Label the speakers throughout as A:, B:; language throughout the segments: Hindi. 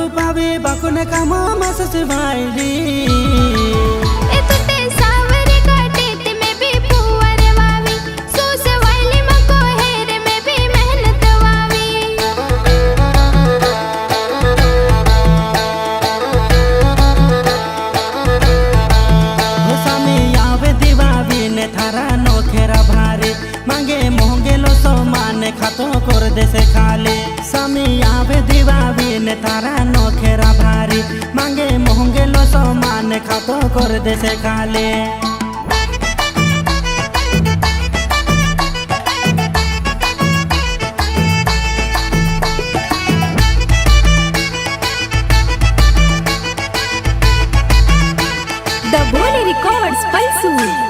A: रूपावी बाकुने कामा मस सिवाइली खातो कर दे से खाली सामी आवे दीवावी ने तारा नोखेरा भारी मांगे मोहंगे लो सो मान खातो कर दे से खाली
B: The Boli Records Palsu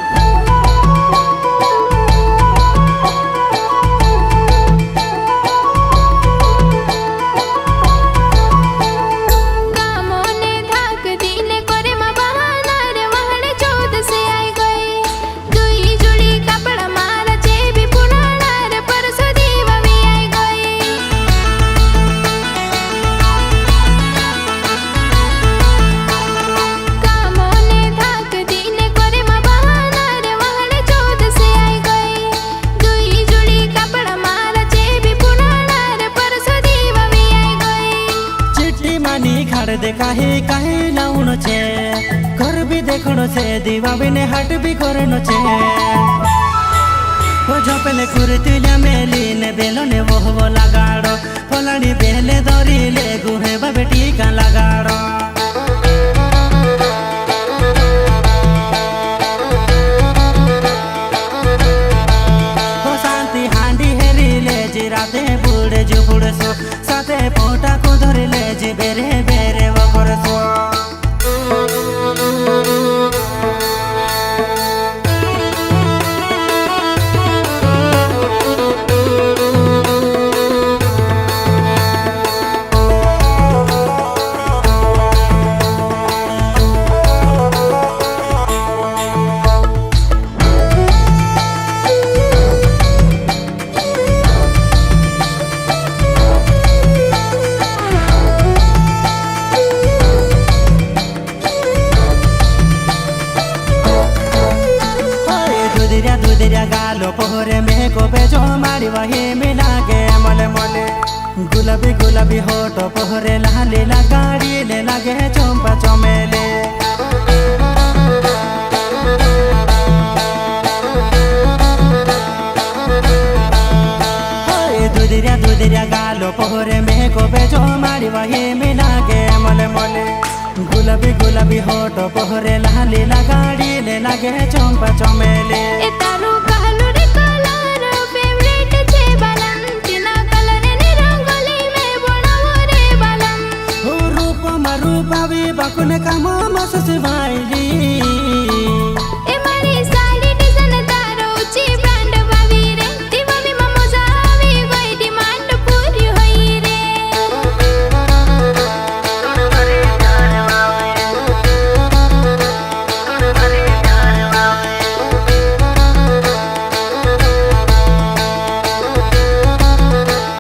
A: दे काहे लाउनो छे घर भी देखनो छे दीवा बिने हट भी करनो छे ओ झोपले कुर्तिला मेली ने बेलो ने वो लगाड़ो फलानी बेले दरी ले गुहे बाबे टीका लगाड़ो ओ शांति हांडी हेरी ले जिराते बुड़े जो बुड़सो साथे पोटा को धरे ले जी बेरे बेरे गालो पोहरे में को बेजो मारी वही मिला के मले मले गुलाबी गुलाबी होटो पोहरे लाली गाड़ी ले लगे चंपा चमेले दुधिया गालो पोहरे में को बेजो मारी वही मिला के मले मले गुलाबी गुलाबी होटो पोहरे लाली गाड़ी ले लगे चंपा चमेले रूपावी बाकुने कामा मस सिवाइली